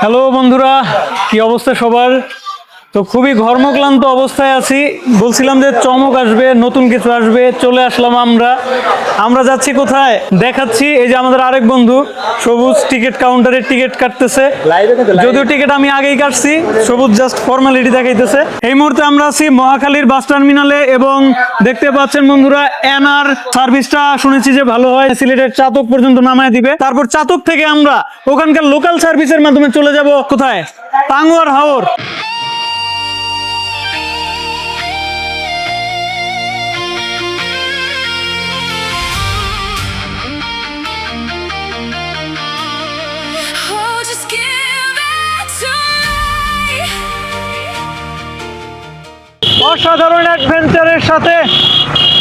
Hello বন্ধুরা, কি অবস্থা সবার? তো খুবই ঘর্মক্লান্ত অবস্থায় আছি। বলছিলাম যে চমক আসবে, নতুন কিছু আসবে, চলে আসলাম আমরা যাচ্ছি কোথায় দেখাচ্ছি। এই যে আমাদের আরেক বন্ধু সবুজ টিকিট কাউন্টারে টিকিট কাটতেছে। যদিও টিকিট আমি আগেই কাটছি, সবুজ জাস্ট ফর্মালিটি দেখাইতেছে। এই মুহূর্তে আমরা আছি মহাখালীর বাস টার্মিনালে এবং দেখতে পাচ্ছেন বন্ধুরা, এনআর সার্ভিসটা শুনেছি যে ভালো হয়, সিলেটের চাতক পর্যন্ত নামায় দিবে। তারপর চাতক থেকে আমরা ওখানকার লোকাল সার্ভিসের মাধ্যমে চলে যাব কোথায়, টাঙ্গুয়ার হাওর। অসাধারণ অ্যাডভেঞ্চারের সাথে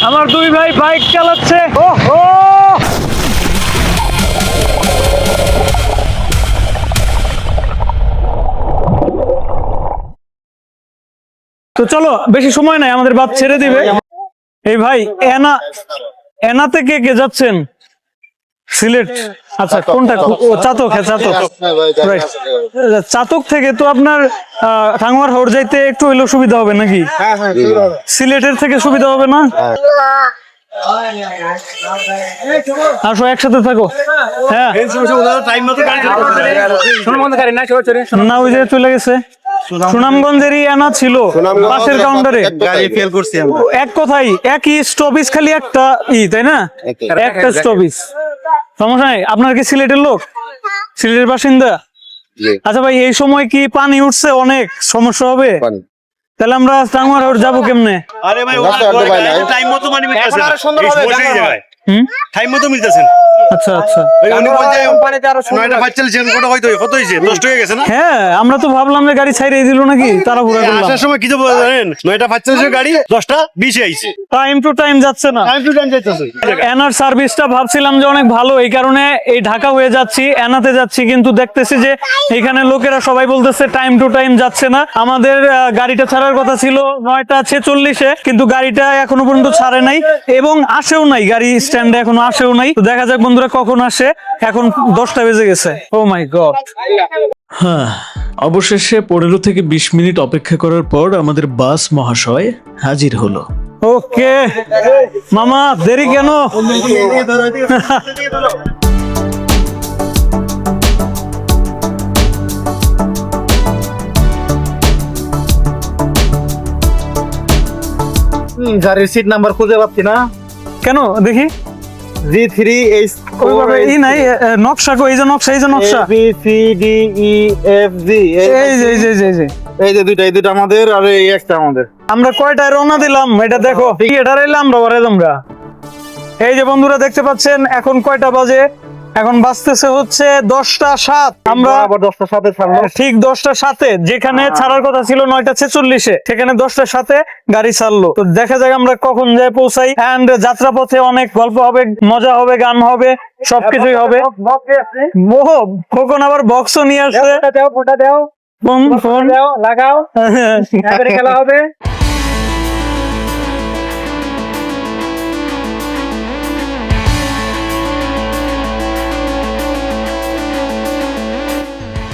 আমার দুই ভাই বাইক চালাচ্ছে। ওহো, তো চলো, বেশি সময় নাই, আমাদের বাস ছেড়ে দিবে। এই ভাই, এনা থেকে কে যাচ্ছেন? সিলেট? আচ্ছা, কোনটা? ও চাতক। হ্যাঁ, চাতক। চাতক থেকে তো আপনার টাঙ্গুয়ার হাওর যাইতে একটু হইলেও সুবিধা হবে নাকি? সিলেটের থেকে সুবিধা হবে না? আসো, একসাথে থাকো। হ্যাঁ, না, ওই যে চলে গেছে। সুনামগঞ্জেরই এনা ছিল পাশের কাউন্টারে। এক কথাই, একই স্টপেজ, খালি একটা তাই না? একটা স্টপেজ, সমস্যা নাই। আপনার কি সিলেটের লোক, সিলেটের বাসিন্দা? আচ্ছা ভাই, এই সময় কি পানি উঠছে, অনেক সমস্যা হবে? তাহলে আমরা টাঙ্গুয়ার হাওর যাবো কেমনে? আরে ভাই, টাইম মতো মানে টাইম মতো মিলতেছেন। আচ্ছা আচ্ছা, হ্যাঁ, আমরা তো ভাবলাম যে গাড়ি ছাইড়ে দিল নাকি, তাড়াহুড়া করলাম। আসার সময় কি জানেন, 9:45 গাড়ি 10:20 আইছে। টাইম টু টাইম যাচ্ছে না। এনার সার্ভিসটা ভাবছিলাম যে অনেক ভালো, এই কারণে এই ঢাকা হয়ে যাচ্ছি, এনাতে যাচ্ছি, কিন্তু দেখতেছি যে এখানে লোকেরা সবাই বলতেছে টাইম টু টাইম যাচ্ছে না। আমাদের গাড়িটা ছাড়ার কথা ছিল 9:46-এ, কিন্তু গাড়িটা এখনো পর্যন্ত ছাড়ে নাই এবং আসেও নাই, গাড়ি স্ট্যান্ডে এখনো আসেও নাই। তো দেখা যাক বন্ধুরা কখন আসে। এখন 10টা বেজে গেছে। ও মাই গড। হ্যাঁ, অবশেষে 15 থেকে 20 মিনিট অপেক্ষা করার পর আমাদের বাস মহাশয় হাজির হলো। ওকে মামা, দেরি কেন? গাড়ির সিট নাম্বার খুঁজে পাচ্ছি না। কেন দেখি? G3H4 এই নাই নকশা, এই যে নকশা, এই যে নকশা, ABCDEFG, এই যে দুইটা আমাদের, আর এই একটা আমাদের। আমরা কয়টায় রওনা দিলাম এটা দেখো। এটা রইলাম আমরা। এই যে বন্ধুরা দেখতে পাচ্ছেন, এখন কয়টা বাজে? এখন বাজতেছে হচ্ছে 10:07। আমরা আবার 10:07 ছাড়লো। ঠিক 10:07, যেখানে ছাড়ার কথা ছিল 9:46-এ, সেখানে 10:07 গাড়ি ছাড়লো। তো দেখা যাক আমরা কখন যাই পৌঁছাই। এন্ড যাত্রা পথে অনেক গল্প হবে, মজা হবে, গান হবে, সবকিছুই হবে। খোকন আবার বক্সও নিয়ে আসছে। ফোটা দাও, ফোন দাও, লাগাও, খেলা হবে।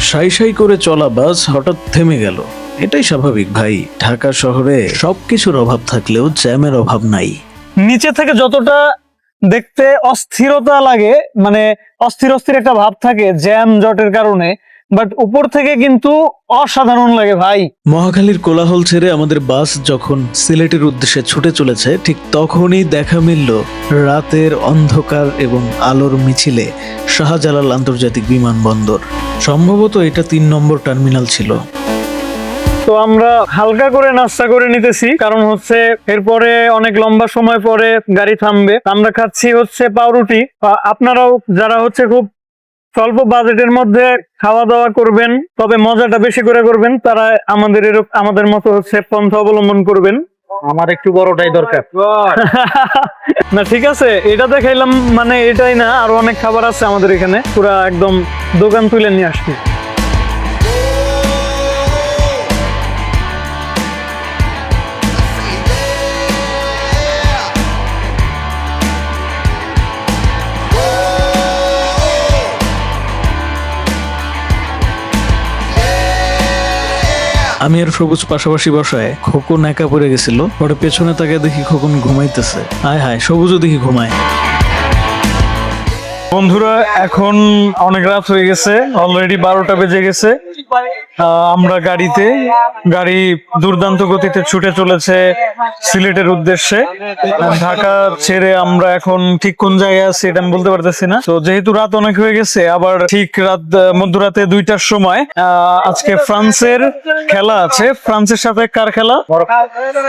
সাই সাই করে চলা বাস হঠাৎ থেমে গেল। এটাই স্বাভাবিক ভাই, ঢাকা শহরে সবকিছুর অভাব থাকলেও জ্যামের অভাব নাই। নিচে থেকে যতটা দেখতে অস্থিরতা লাগে, মানে অস্থির একটা ভাব থাকে জ্যাম জটের কারণে, বাট উপর থেকে কিন্তু অসাধারণ লাগে ভাই। মহাখালীর কোলাহল ছেড়ে আমাদের বাস যখন সিলেটের উদ্দেশ্যে ছুটে চলেছে, ঠিক তখনই দেখা মিলল রাতের অন্ধকার এবং আলোর মিছিলে শাহজালাল আন্তর্জাতিক বিমানবন্দর। সম্ভবত এটা 3 নম্বর টার্মিনাল ছিল। তো আমরা হালকা করে নাস্তা করে নিতেছি, কারণ হচ্ছে এরপরে অনেক লম্বা সময় পরে গাড়ি থামবে। আমরা খাচ্ছি হচ্ছে পাউরুটি। আপনারাও যারা হচ্ছে খুব স্বল্প বাজেটের মধ্যে খাওয়া দাওয়া করবেন, তবে মজাটা বেশি করে করবেন, তারা আমাদের মতো হচ্ছে পন্থা অবলম্বন করবেন। আমার একটু বড়টাই দরকার। না ঠিক আছে, এটা দেখাইলাম, মানে এটাই না, আরো অনেক খাবার আছে আমাদের এখানে, পুরা একদম দোকান তুলে নিয়ে আসছি। আমি আর সবুজ পাশাপাশি বসায় খোকন একা পড়ে গেছিল, পরে পেছনে তাকে দেখি খোকন ঘুমাইতেছে। হায় হায়, সবুজও দেখি ঘুমায়। বন্ধুরা এখন অনেক রাত হয়ে গেছে, অলরেডি 12টা বেজে গেছে। আমরা গাড়ি দুর্দান্ত গতিতে ছুটে চলেছে সিলেটের উদ্দেশ্যে। ঢাকা ছেড়ে আমরা এখন ঠিক কোন জায়গায় আছি এটা আমি বলতে পারতেছি না। তো যেহেতু রাত অনেক হয়ে গেছে, আবার ঠিক মধ্যরাতে 2টার সময় আজকে ফ্রান্সের খেলা আছে। ফ্রান্সের সাথে কার খেলা?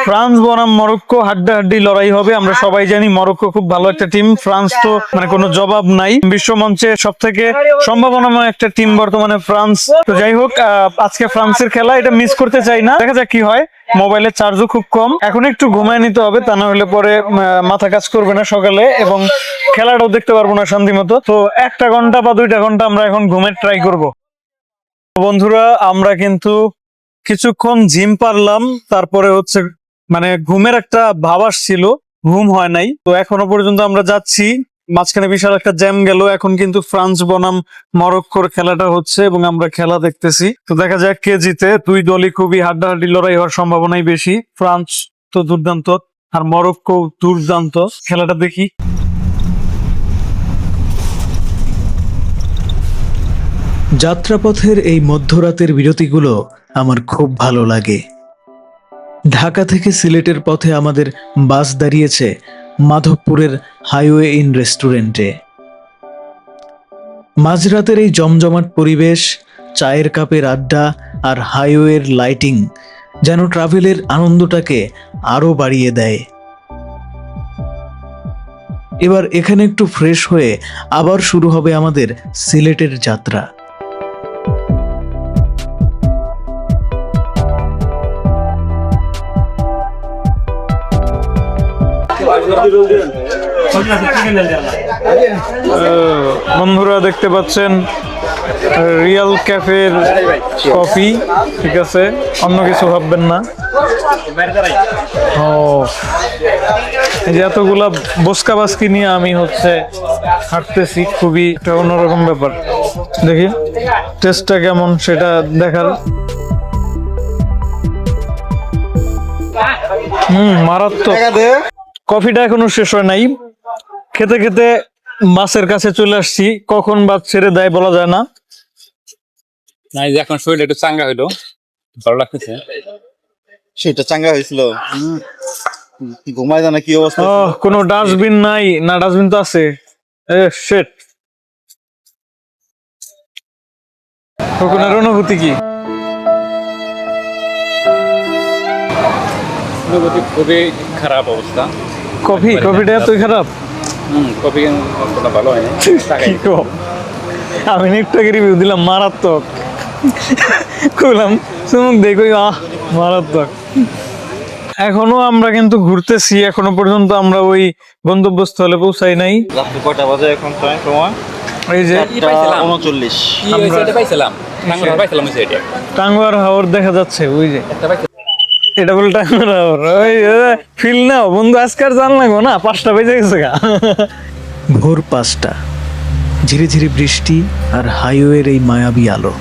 ফ্রান্স বনাম মরক্কো, হাড্ডাহাড্ডি লড়াই হবে। আমরা সবাই জানি মরক্কো খুব ভালো একটা টিম, ফ্রান্স তো মানে কোনো জবাব নাই। বিশ্বমঞ্চে সব থেকে সম্ভাবনাময় একটা টিম বর্তমানে ফ্রান্স। তো যাই হোক, আজকে ফ্রান্সের খেলা, এটা মিস করতে চাই না। দেখা যাক কি হয়। মোবাইলের চার্জও খুব কম, এখন একটু ঘুমায় নিতে হবে, তা না হলে পরে মাথা কাজ করবে না সকালে, এবং খেলাটাও দেখতে পারবো না শান্তি মতো। তো 1 ঘন্টা বা 2 ঘন্টা আমরা এখন ঘুমের ট্রাই করব। বন্ধুরা আমরা কিন্তু কিছুক্ষণ জিম পারলাম, তারপরে হচ্ছে মানে ঘুমের একটা ভাব আসছিল, ঘুম হয় নাই। তো এখনো পর্যন্ত আমরা যাচ্ছি, মাঝখানে বিশাল একটা জ্যাম গেল। এখন কিন্তু ফ্রান্স বনাম মরক্কোর খেলাটা হচ্ছে এবং আমরা খেলা দেখতেছি। তো দেখা যাক কে জিতে। 2 দলই খুবই হাড্ডাহাড্ডি লড়াই হওয়ার সম্ভাবনাই বেশি। ফ্রান্স তো দুর্দান্ত আর মরক্কো দুর্দান্ত। খেলাটা দেখি। যাত্রাপথের এই মধ্যরাতের বিরতিগুলো আমার খুব ভালো লাগে। ঢাকা থেকে সিলেটের পথে আমাদের বাস দাঁড়িয়েছে মাধবপুরের হাইওয়ে ইন রেস্টুরেন্টে। মাঝরাতের এই জমজমাট পরিবেশ, চায়ের কাপের আড্ডা আর হাইওয়ের লাইটিং যেন ট্রাভেলের আনন্দটাকে আরো বাড়িয়ে দেয়। এবার এখানে একটু ফ্রেশ হয়ে আবার শুরু হবে আমাদের সিলেটের যাত্রা। বন্ধুরা দেখতে পাচ্ছেন রিয়াল ক্যাফের কফি, ঠিক আছে, অন্য কিছু ভাববেন না। ও এই যে এতগুলা বসকা বাসকি নিয়ে আমি হচ্ছে হাঁটতেছি, খুবই একটা অন্যরকম ব্যাপার। দেখি টেস্টটা কেমন সেটা দেখার। মারাত্মক। কফিটা এখনো শেষ হয় নাই, খেতে খেতে বাসের কাছে চলে আসছি। কখন বাস ছেড়ে দেয় বলা যায় না। নাই যে এখন শরীরটা একটু চাঙ্গা হইলো, ভালো লাগতেছে। সেটা চাঙ্গা হয়েছিল, ঘুমায় জানা কি অবস্থা। কোনো ডাস্টবিন নাই না? ডাস্টবিন তো আছে। শিট, কখনের অনুভূতি কি? খুবই খারাপ অবস্থা। কফিটা এতই খারাপ? কফি ভালো হয় না। কি কও? আমি একটু আগে রিভিউ দিলাম মারাত্মক, কইলাম চুমুক দেখো মারাত্মক। এখনো আমরা কিন্তু ঘুরতেছি, এখনো পর্যন্ত আমরা ওই গন্তব্যস্থলে পৌঁছাই নাই। রাত্রি কয়টা বাজে এখন? সময় এই যে 39। টাঙ্গুয়ার হাওর দেখা যাচ্ছে, ওই যে এটা বলে টাঙ্গুয়ার হাওর। ওই ফিল নাও বন্ধু, আজকাল জান লাগবো না, 5টা বেজে গেছে গা। ভোর 5টা, ঝিরি ঝিরি বৃষ্টি আর হাইওয়ের এই মায়াবী আলো।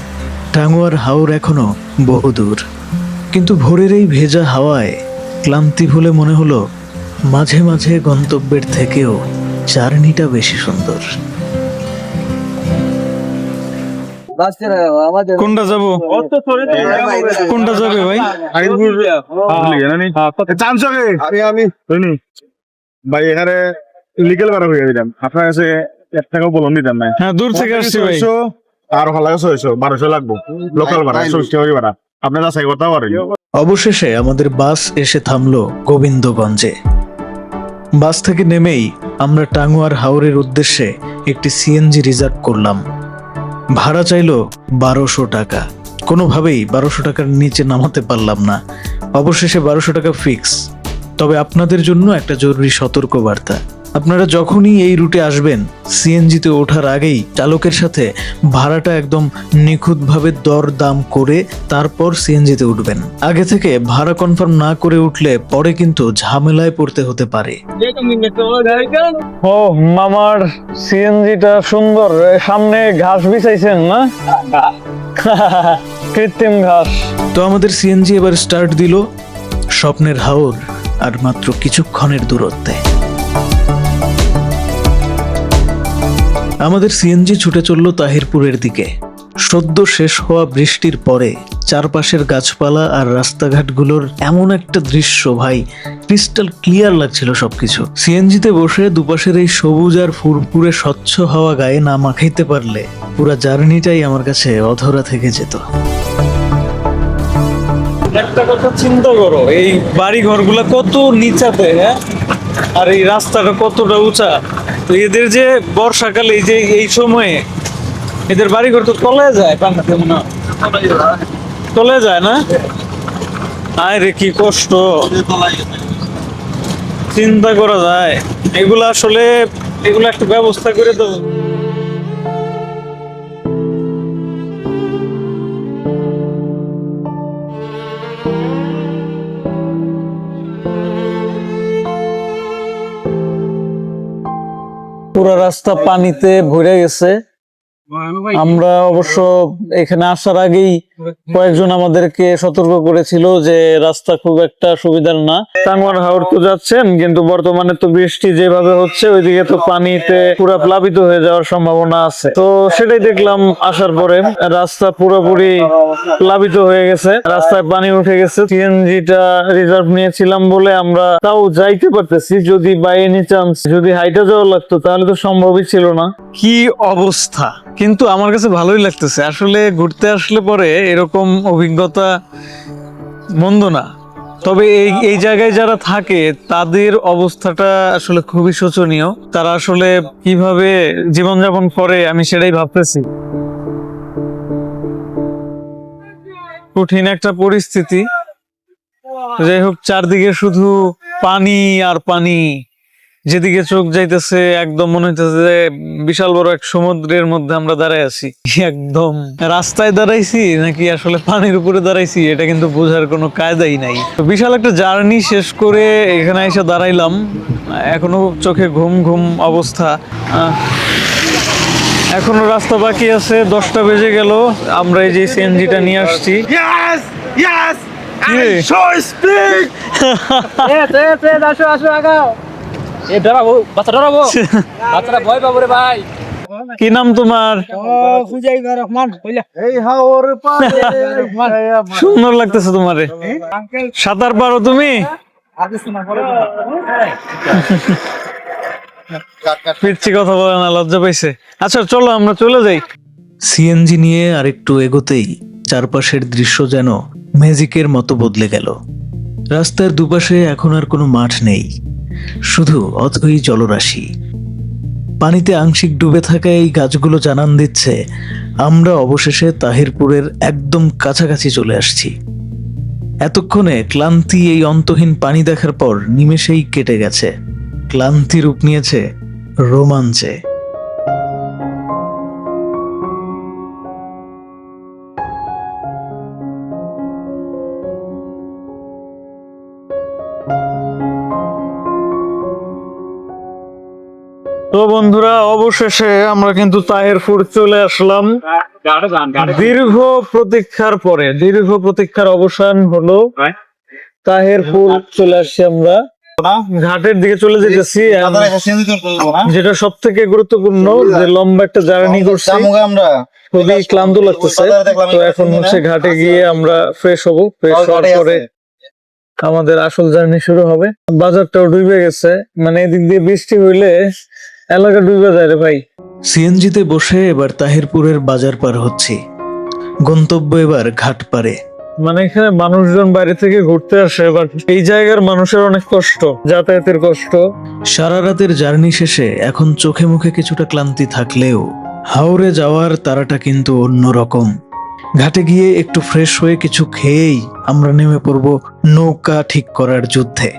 টাঙ্গুয়ার হাওর এখনো বহুদূর, কিন্তু ভোরের এই ভেজা হাওয়ায় ক্লান্তি ভুলে মনে হলো মাঝে মাঝে গন্তব্যের থেকেও জার্নিটা বেশি সুন্দর। কোনটা যাবো? কোনটা যাবে ভাই? ভাই এখানে লিগেল বারা হয়ে দিলাম, আপনার কাছে 1 টাকাও বলুন দিতাম না। হ্যাঁ, দূর থেকে আসছি ভাই। আর ভালো লাগে 1200 লাগবো লোকাল ভাড়া, 60 টাকা ভাড়া। আপনারা যাচাই করতে পারেন। অবশেষে আমাদের বাস এসে থামলো গোবিন্দগঞ্জে। বাস থেকে নেমেই আমরা টাঙ্গুয়ার হাওরের উদ্দেশ্যে একটি সিএনজি রিজার্ভ করলাম। ভাড়া চাইলো 1200 টাকা। কোনোভাবেই 1200 টাকার নিচে নামাতে পারলাম না। অবশেষে 1200 টাকা ফিক্স। তবে আপনাদের জন্য একটা জরুরি সতর্কবার্তা, আপনারা যখনই এই রুটে আসবেন, সিএনজিতে ওঠার আগেই চালকের সাথে ভাড়াটা একদম নিখুঁতভাবে দরদাম করে তারপর সিএনজিতে উঠবেন। আগে থেকে ভাড়া কনফার্ম না করে উঠলে পরে কিন্তু ঝামেলায় পড়তে হতে পারে। ও মামার সিএনজিটা সুন্দর, সামনে ঘাস বিছাইছেন না? কৃত্রিম ঘাস। তো আমাদের সিএনজি এবার স্টার্ট দিল স্বপ্নের হাওর আর মাত্র কিছুক্ষণের দূরত্বে। আমাদের সিএনজি ছুটে চলল তাহিরপুরের দিকে। সদ্য শেষ হওয়া বৃষ্টির পরে চারপাশের গাছপালা আর রাস্তাঘাটগুলোর এমন একটা দৃশ্য ভাই, ক্রিস্টাল ক্লিয়ার লাগছিল সবকিছু। সিএনজিতে বসে দুপাশের এই সবুজ আর ফুরফুরে স্বচ্ছ হাওয়া গায়ে না মাখাইতে পারলে পুরা জার্নিটাই আমার কাছে অধরা থেকে যেত। একটা কথা চিন্তা করো, এই বাড়ি ঘরগুলা কত নিচাতে, হ্যাঁ, আর এই রাস্তাটা কতটা উঁচা। তো এদের যে বর্ষাকালে এই যে এই সময়ে এদের বাড়ি ঘর তো তলায় যায়, পানিতে মনে হয় তলায় যায় না? আয় রে কি কষ্ট, চিন্তা করা যায়। এগুলা আসলে এগুলো একটা ব্যবস্থা করে তো। পুরো রাস্তা পানিতে ভরে গেছে। আমরা অবশ্য এখানে আসার আগেই কয়েকজন আমাদেরকে সতর্ক করেছিল যে রাস্তা খুব একটা সুবিধার না। টাঙ্গুয়ার হাওর তো যাচ্ছেন, কিন্তু বর্তমানে তো বৃষ্টি যেভাবে হচ্ছে ওইদিকে তো পানিতে পুরো প্লাবিত হয়ে যাওয়ার সম্ভাবনা আছে। তো সেটাই দেখলাম আসার পরে, রাস্তা পুরোপুরি প্লাবিত হয়ে গেছে, রাস্তায় পানি উঠে গেছে। সিএনজিটা রিজার্ভ নিয়েছিলাম বলে আমরা তাও যাইতে পারতেছি। যদি বাই এনি চান্স যদি হাইটা যাওয়া লাগতো তাহলে তো সম্ভবই ছিল না। কি অবস্থা, কিন্তু আমার কাছে ভালোই লাগতেছে আসলে। ঘুরতে আসলে পরে এরকম অভিজ্ঞতা মন্দ না। তবে এই জায়গায় যারা থাকে তাদের অবস্থাটা আসলে খুবই শোচনীয়। তারা আসলে কিভাবে জীবনযাপন করে আমি সেটাই ভাবতেছি। কঠিন একটা পরিস্থিতি। যাই হোক, চারদিকে শুধু পানি আর পানি। যেদিকে চোখ যাইতেছে একদম মনে হইতেছে যে বিশাল বড় এক সমুদ্রের মধ্যে আমরা দাঁড়ায় আছি। একদম রাস্তায় দাঁড়াইছি নাকি আসলে পানির উপরে দাঁড়াইছি এটা কিন্তু বোঝার কোনো কায়দাই নাই। তো বিশাল একটা জার্নি শেষ করে এখানে এসে দাঁড়াইলাম। এখনো চোখে ঘুম ঘুম অবস্থা। এখনো রাস্তা বাকি আছে, 10টা বেজে গেল। আমরা এই যে সিএনজিটা নিয়ে আসছি। কি নাম তোমার? সুন্দর লাগতেছে তোমারে। সাঁতার পারো তুমি? পিচ্ছি কথা বলে না, লজ্জা পাইছে। আচ্ছা চলো আমরা চলে যাই। সিএনজি নিয়ে আরেকটু এগোতেই চারপাশের দৃশ্য যেন ম্যাজিকের মতো বদলে গেল। রাস্তার দুপাশে এখন আর কোনো মাঠ নেই, শুধু অথই জলরাশি। পানিতে আংশিক ডুবে থাকা এই গাছগুলো জানান দিচ্ছে আমরা অবশেষে তাহিরপুরের একদম কাছাকাছি চলে আসছি। এতক্ষণে ক্লান্তি এই অন্তহীন পানি দেখার পর নিমেষেই কেটে গেছে। ক্লান্তি রূপ নিয়েছে রোমাঞ্চে। তো বন্ধুরা, অবশেষে আমরা কিন্তু তাহিরপুর চলে আসলাম। দীর্ঘ প্রতীক্ষার অবসান হলো। তাহিরপুর চলে আসছি আমরা, ঘাটের দিকে চলে যেতেছি। যেটা সব থেকে গুরুত্বপূর্ণ যে লম্বা একটা জার্নি করছি, আমরা খুবই ক্লান্ত লাগতেছে। তো এখন হচ্ছে ঘাটে গিয়ে আমরা ফ্রেশ হবো। ফ্রেশ হওয়ার পরে আমাদের আসল জার্নি শুরু হবে। বাজারটাও ডুবে গেছে, মানে এদিক দিয়ে বৃষ্টি হইলে এলাকা ডুবে যায় রে ভাই। সিএনজিতে বসে এবার তাহিরপুরের বাজার পার হচ্ছি। গন্তব্য এবার ঘাট পারে। মানে এখানে মানুষজন বাইরে থেকে ঘুরতে আসে, বাট এই জায়গার মানুষের অনেক কষ্ট, যাতায়াতের কষ্ট। সারা রাতের জার্নি শেষে এখন চোখে মুখে কিছুটা ক্লান্তি থাকলেও হাওরে যাওয়ার তারাটা কিন্তু অন্যরকম। ঘাটে গিয়ে একটু ফ্রেশ হয়ে কিছু খেয়েই আমরা নেমে পড়ব নৌকা ঠিক করার যুদ্ধে।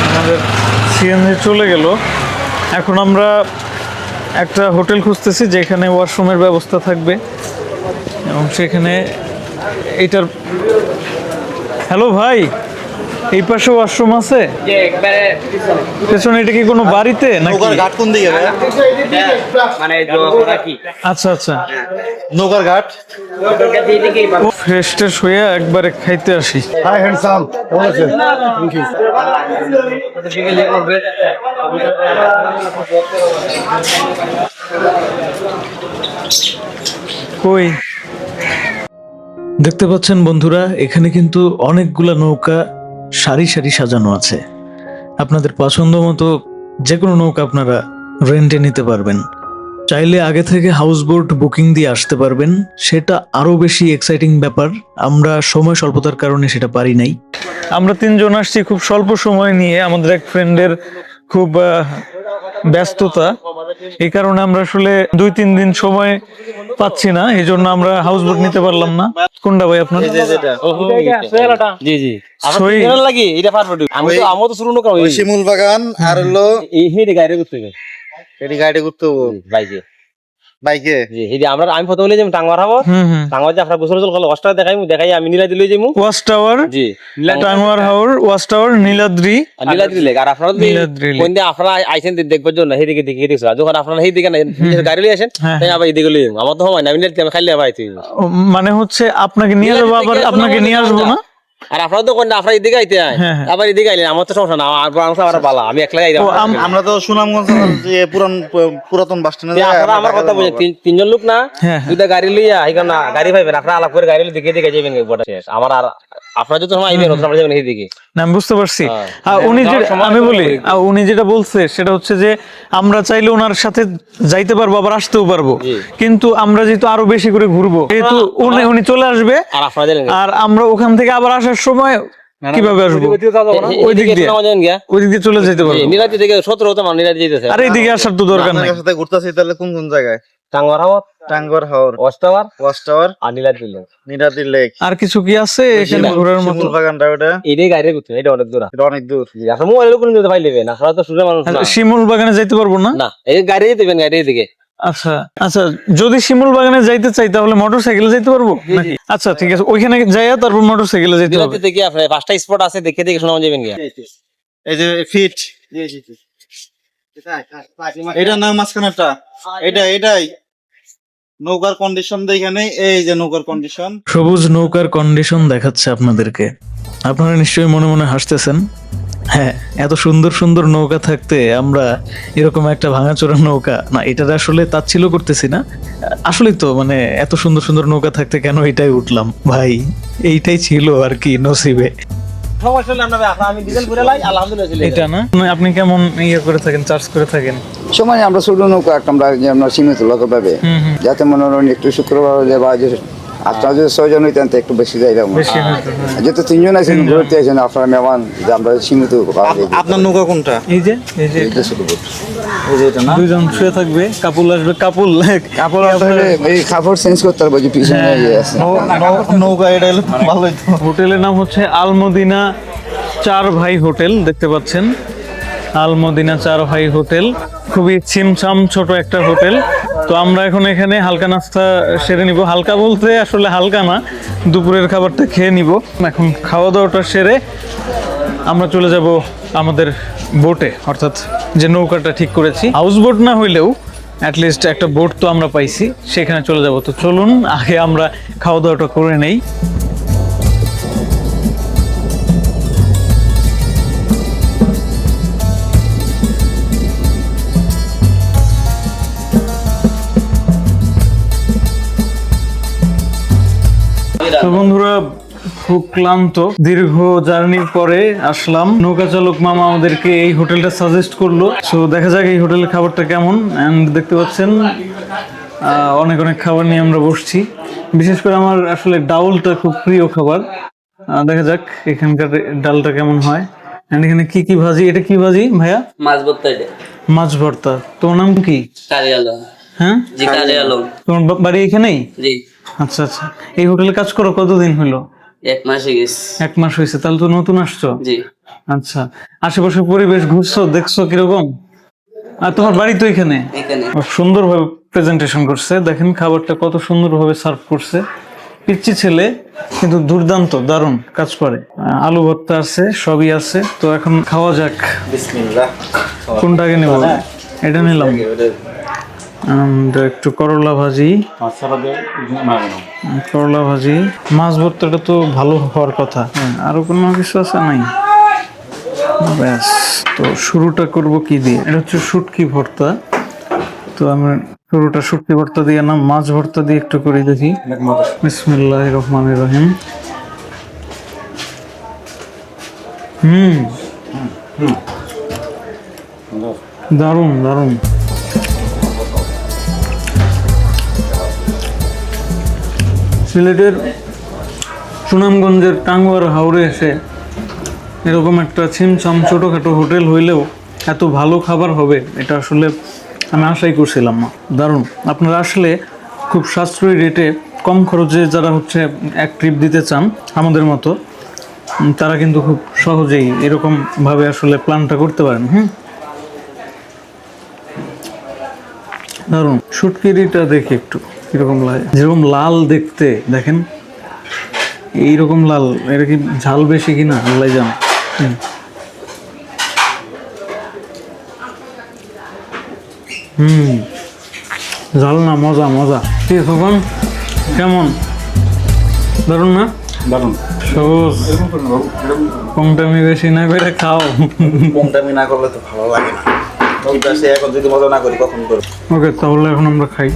আমাদের সিএনজি চলে গেল। এখন আমরা একটা হোটেল খুঁজতেছি যেখানে ওয়াশরুমের ব্যবস্থা থাকবে এবং সেখানে এইটার। হ্যালো ভাই, এই পাশে ওয়াশরুম আছে পেছনে? এটা কি কোনো বাড়িতে নাকি? নৌকার ঘাট কোন দিকে ভাইয়া? আচ্ছা আচ্ছা, নৌকার ঘাট। ফ্রেশ ট্রেশ হয়ে একবারে খাইতে আসি। হাই হ্যান্ডসাম, কেমন আছেন? কই দেখতে পাচ্ছেন বন্ধুরা, এখানে কিন্তু অনেকগুলা নৌকা সারি সারি সাজানো আছে। আপনাদের পছন্দ মতো যে কোনো নৌকা আপনারা রেন্টে নিতে পারবেন। চাইলে আগে থেকে হাউস বোট বুকিং দিয়ে আসতে পারবেন, সেটা আরো বেশি এক্সাইটিং ব্যাপার। আমরা সময় স্বল্পতার কারণে সেটা পারি নাই। আমরা তিনজন আসছি খুব স্বল্প সময় নিয়ে, আমাদের এক ফ্রেন্ডের খুব ব্যস্ততা, এই কারণে আমরা আসলে 2-3 দিন সময় পাচ্ছি না, এই জন্য আমরা হাউস বোট নিতে পারলাম না। কোনটা ভাই আপনার? জি জি সই? লাগি এটা পারবো আমি তো আমও তো শুরু নকরা ওই শিমুল বাগান আর হলো এই হেডে গাড়ি করতে হবে এটি গাড়ি করতে হবো বাইকে বাইকে। জি হেডে আমরা আমি প্রথমে লই যাম টাঙ্গার হবো টাঙ্গার যে আপনারা গোসল গোসল অষ্টা দেখাই আমি নীলাদ্রি লই যামু। ওয়াচ টাওয়ার, জি Tanguar Haor, watch tower, Niladri. Niladri lake. আর আপনারা নীলাদ্রি লেক। কোন দিন আপনারা আইছেন দেখবার জন্য হেদিকে দিকে দেখছো, যখন আপনারা হেদিকে না গাড়ি লই আসেন তাই আবার এদিকে লই যাবো। আমার তো হয় না, আমি নীলাদ্রি খাইলে আবার আইতে হইবো। মানে হচ্ছে আপনাকে নিয়ে যাবো, আবার আপনাকে নিয়ে আসবো না? আর আপনারা তো কোন আপনারা এদিকে আইতে হয়, আবার এদিকে আইলেন আমার তো সমস্যা না, আমার বালা আমি একলা আইতে পারবো। আমরা তো সুনামগঞ্জ যে পুরাতন বাস স্ট্যান্ডে আপনারা আমার কথা বুঝেন, তিনজন লোক না, দুইটা গাড়ি লইয়া এই না গাড়ি পাইবেন, আপনারা আলাপ করে গাড়ি দিকে দিকে যাবেন বড় শেষ। আমার আর আপনারা যত সময় আইবেন আপনারা যাবেন এইদিকে। না আমি বুঝতে পারছি। উনি যে আমি বলি উনি যেটা বলছে সেটা হচ্ছে যে আমরা চাইলে ওনার সাথে যাইতে পারবো, আবার আসতেও পারবো, কিন্তু আমরা যেহেতু আরো বেশি করে ঘুরবো, যেহেতু উনি চলে আসবে আর আপনারা যাবেন আর আমরা ওখান থেকে আবার আসার সময় কিভাবে আসবো? ওই দিক দিয়ে চলে যেতে পারবো। নীলাদ্রি থেকে 17 তো নীলাদ্রি যাইতেছে। আর এইদিকে আসার তো দরকার নাই। সাথে ঘুরতেছি, তাহলে কোন কোন জায়গায়? টাঙ্গার হাওর, টাঙ্গর হাওর, ওয়াচ টাওয়ার ওয়াচ টাওয়ার আর নীলাদ্রি লেক। নীলাদ্রি লেক। আর কিছু কি আছে এখানে ঘোরার মতো? শিমুল বাগানটা ওটা এইটাই গাড়ি করতে এটা অনেক দূর। এটা অনেক দূর। আপনারা মোবাইলে কোন যেতে পাইলেবেন, আপনারা তো সুরে মানুষ না। শিমুল বাগানে যাইতে পারবো না? না এই গাড়ি দিবেন গাড়ি দিকে। আচ্ছা আচ্ছা, যদি শিমুল বাগানে যাইতে চাই তাহলে মোটরসাইকেলে যাইতে পারবো নাকি? আচ্ছা ঠিক আছে, ওইখানে যাইয়া তারপর মোটরসাইকেলে যেতে হবে। নীলাদ্রি থেকে আপনারা পাঁচটা স্পট আছে, দেখে দেখে শোনা যাবেন গিয়া। এই যে ফিট, এটা না মাঝখানেরটা, এটাই নৌকার কন্ডিশন দেখেন। এই যে নৌকার কন্ডিশন, সবুজ নৌকার কন্ডিশন দেখাচ্ছে আপনাদেরকে। আপনারা নিশ্চয়ই মনে মনে হাসতেছেন। হ্যাঁ, এত সুন্দর সুন্দর নৌকা থাকতে আমরা এরকম একটা ভাঙাচোরা নৌকা না, এটার আসলে তাচ্ছিল্য করতেছি না, আসলে তো মানে এত সুন্দর সুন্দর নৌকা থাকতে কেন এটাই উঠলাম ভাই, এইটাই ছিল আর কি নসিবে। সমস্যা হলে আমি ডিজেল ঘুরে লাই আলহামদুলিল্লাহ। এটা না আপনি কেমন ইয়ে করে থাকেন, চার্জ করে থাকেন? সময় আমরা ছোট নৌকা একটা আমরা যে আমরা সীমিত লোক পাবে, যাতে মনে হয় একটু শুক্রবার হলে বা যে আপনারা যদি 6 জন হইতেন তো একটু বেশি যাইতাম। বেশি হয়তো, হ্যাঁ। যেহেতু 3 জন আছেন ঘুরতে আছেন আপনারা মেহমান, যে আমরা সীমিত আপনার নৌকা কোনটা? এই যে ছোট বোট। এই যে এটা না, দুইজন শুয়ে থাকবে, কাপুল আসবে, কাপুল কাপড় আসলে এই কাপড় চেঞ্জ করতে হবে, যে পিছনে ইয়ে আছে। নৌকা এটা হলো ভালোই তো। হোটেলের নাম হচ্ছে আলমদিনা 4 ভাই হোটেল, দেখতে পাচ্ছেন আলমদিনা 4 ভাই হোটেল, খুবই ছিমছাম ছোট একটা হোটেল। তো আমরা এখন এখানে হালকা নাস্তা সেরে নিব, হালকা বলতে আসলে হালকা না, দুপুরের খাবারটা খেয়ে নিব। এখন খাওয়া দাওয়াটা সেরে আমরা চলে যাব আমাদের বোটে, অর্থাৎ যে নৌকাটা ঠিক করেছি। হাউস বোট না হইলেও অ্যাটলিস্ট একটা বোট তো আমরা পাইছি, সেখানে চলে যাব। তো চলুন আগে আমরা খাওয়া দাওয়াটা করে নেই। তো বন্ধুরা, খুব ক্লান্ত, দীর্ঘ জার্নির পরে আসলাম। নৌকা চালক মামা আমাদেরকে এই হোটেলটা সাজেস্ট করলো, সো দেখা যাক এই হোটেলের খাবারটা কেমন। এন্ড দেখতে পাচ্ছেন অনেক অনেক খাবার নিয়ে আমরা বসছি। বিশেষ করে আমার আসলে ডাউলটা খুব প্রিয় খাবার। দেখা যাক এখানকার ডালটা কেমন হয়। এন্ড এখানে কি কি ভাজি, এটা কি ভাজি ভাইয়া? মাছ ভর্তা এটা। মাছ ভর্তা। তোমার নাম কি? কারি আলম। হ্যাঁ জি কারি আলম। তোমার বাড়ি এখানেই? জি। আচ্ছা আচ্ছা, এই হোটেলে কাজ করো কতদিন হলো? 1 মাস হয়ে গেছে। 1 মাস হয়েছে, তাহলে তো নতুন আসছো। জি। আচ্ছা, আশেপাশের পরিবেশ ঘুরছো, দেখছো কিরকম? আর তোমার বাড়ি তো এখানে? এখানে। সুন্দরভাবে প্রেজেন্টেশন করছে, দেখেন খাবারটা কত সুন্দরভাবে সার্ভ করছে। পিচ্চি ছেলে কিন্তু দুর্দান্ত, দারুণ কাজ করে। আলু ভর্তা আছে, সবই আছে। তো এখন খাওয়া যাক। বিসমিল্লাহ। কোনটাকে নেব? এটা নিলাম। একটু করলা ভাজি, করলা ভাজি, মাছ ভর্তাটা তো ভালো হওয়ার কথা। আরো কোনো কিছু আছে? নাই, ব্যাস। তো শুরুটা করব কি দিয়ে? এটা হচ্ছে শুটকি ভর্তা। তো আমি শুরুটা শুটকি ভর্তা দিয়ে না মাছ ভর্তা দিয়ে একটু করে দেখি। বিসমিল্লাহির রহমানির রহিম। দারুণ দারুণ। সিলেটের সুনামগঞ্জের টাঙ্গুয়ার হাওরে এসে এরকম একটা ছিমছাম ছোটোখাটো হোটেল হইলেও এত ভালো খাবার হবে এটা আসলে আমি আশাই করছিলাম না। দারুণ। আপনারা আসলে খুব সাশ্রয়ী রেটে কম খরচে যারা হচ্ছে এক ট্রিপ দিতে চান আমাদের মতো, তারা কিন্তু খুব সহজেই এরকমভাবে আসলে প্ল্যানটা করতে পারেন। দারুণ। শুটকিরিটা দেখি একটু কিরকম লাগে। যেরকম লাল দেখতে, দেখেন এইরকম লাল। এটা কি ঝাল বেশি কিনা আল্লাহ জানে। ঝাল না, মজা মজা। কি তখন কেমন? দারুণ না? দারুন। সবুজ কমটামি বেশি না করে খাও। কমটামি না করলে তো ভালো লাগে না। এখন যদি মজা না করি কখন করবো? ওকে, তাহলে এখন আমরা খাই।